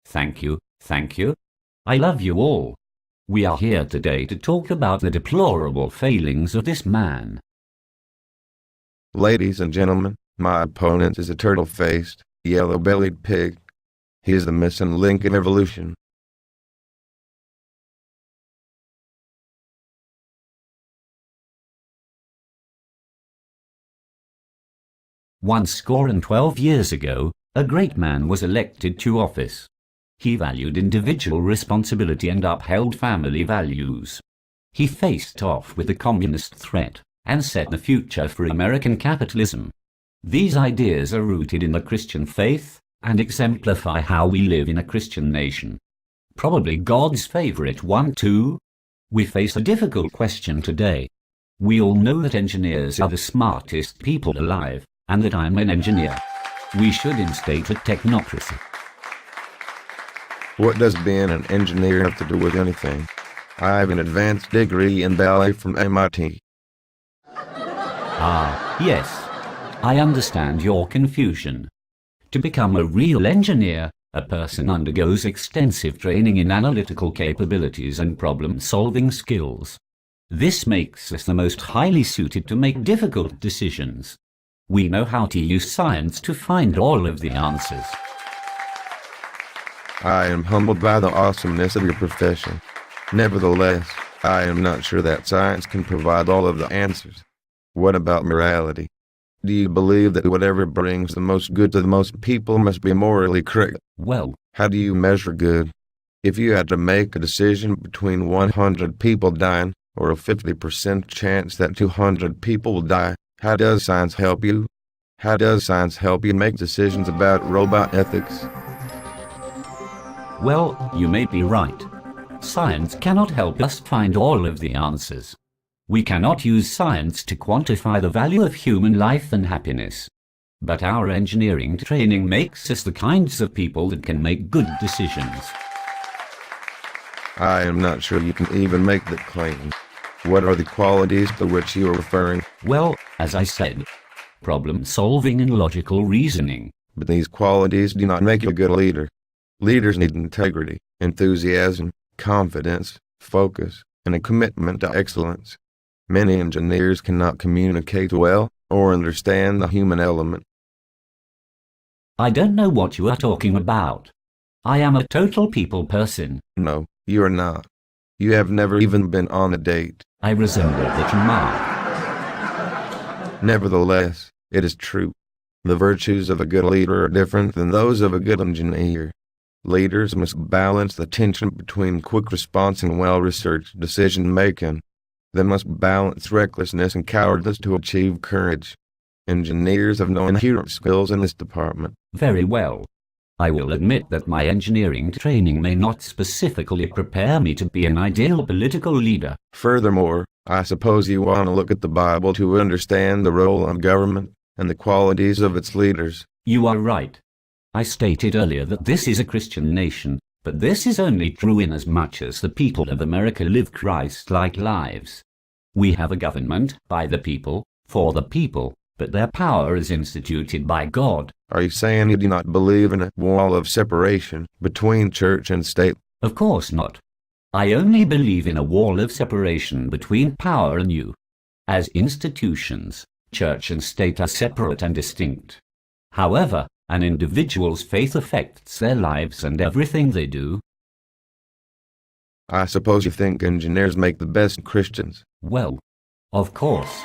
Thank you, thank you. I love you all. We are here today to talk about the deplorable failings of this man. Ladies and gentlemen, my opponent is a turtle-faced, yellow-bellied pig. He is the missing link in evolution. One score and 12 years ago, a great man was elected to office. He valued individual responsibility and upheld family values. He faced off with the communist threat and set the future for American capitalism. These ideas are rooted in the Christian faith and exemplify how we live in a Christian nation. Probably God's favorite one too. We face a difficult question today. We all know that engineers are the smartest people alive, and that I'm an engineer. We should instate a technocracy. What does being an engineer have to do with anything? I have an advanced degree in ballet from MIT. Ah, yes. I understand your confusion. To become a real engineer, a person undergoes extensive training in analytical capabilities and problem-solving skills. This makes us the most highly suited to make difficult decisions. We know how to use science to find all of the answers. I am humbled by the awesomeness of your profession. Nevertheless, I am not sure that science can provide all of the answers. What about morality? Do you believe that whatever brings the most good to the most people must be morally correct? Well, how do you measure good? If you had to make a decision between 100 people dying or a 50% chance that 200 people will die, how does science help you? How does science help you make decisions about robot ethics? Well, you may be right. Science cannot help us find all of the answers. We cannot use science to quantify the value of human life and happiness. But our engineering training makes us the kinds of people that can make good decisions. I am not sure you can even make that claim. What are the qualities to which you are referring? Well, as I said, problem-solving and logical reasoning. But these qualities do not make you a good leader. Leaders need integrity, enthusiasm, confidence, focus, and a commitment to excellence. Many engineers cannot communicate well or understand the human element. I don't know what you are talking about. I am a total people person. No, you are not. You have never even been on a date. I resemble the remark. Nevertheless, it is true. The virtues of a good leader are different than those of a good engineer. Leaders must balance the tension between quick response and well-researched decision-making. They must balance recklessness and cowardice to achieve courage. Engineers have no inherent skills in this department. Very well. I will admit that my engineering training may not specifically prepare me to be an ideal political leader. Furthermore, I suppose you want to look at the Bible to understand the role of government and the qualities of its leaders. You are right. I stated earlier that this is a Christian nation, but this is only true inasmuch as the people of America live Christ-like lives. We have a government by the people, for the people, but their power is instituted by God. Are you saying you do not believe in a wall of separation between church and state? Of course not. I only believe in a wall of separation between power and you. As institutions, church and state are separate and distinct. However, an individual's faith affects their lives and everything they do. I suppose you think engineers make the best Christians. Well, of course.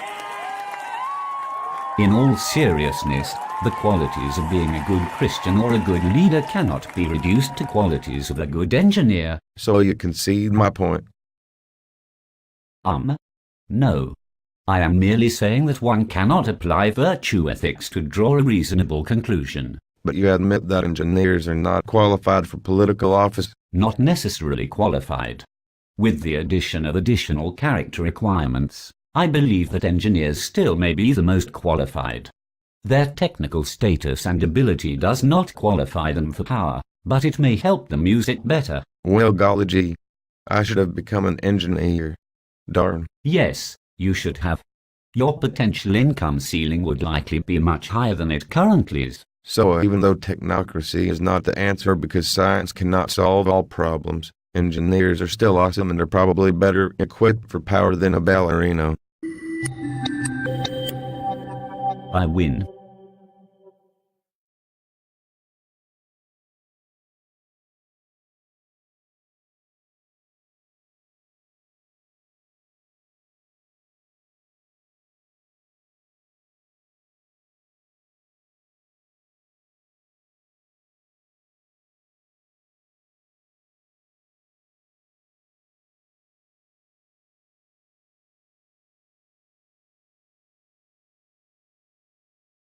In all seriousness, the qualities of being a good Christian or a good leader cannot be reduced to qualities of a good engineer. So you concede my point? No. I am merely saying that one cannot apply virtue ethics to draw a reasonable conclusion. But you admit that engineers are not qualified for political office? Not necessarily qualified. With the addition of additional character requirements, I believe that engineers still may be the most qualified. Their technical status and ability does not qualify them for power, but it may help them use it better. Well, golly gee, I should have become an engineer. Darn. Yes, you should have. Your potential income ceiling would likely be much higher than it currently is. So even though technocracy is not the answer because science cannot solve all problems, engineers are still awesome and are probably better equipped for power than a ballerina. I win.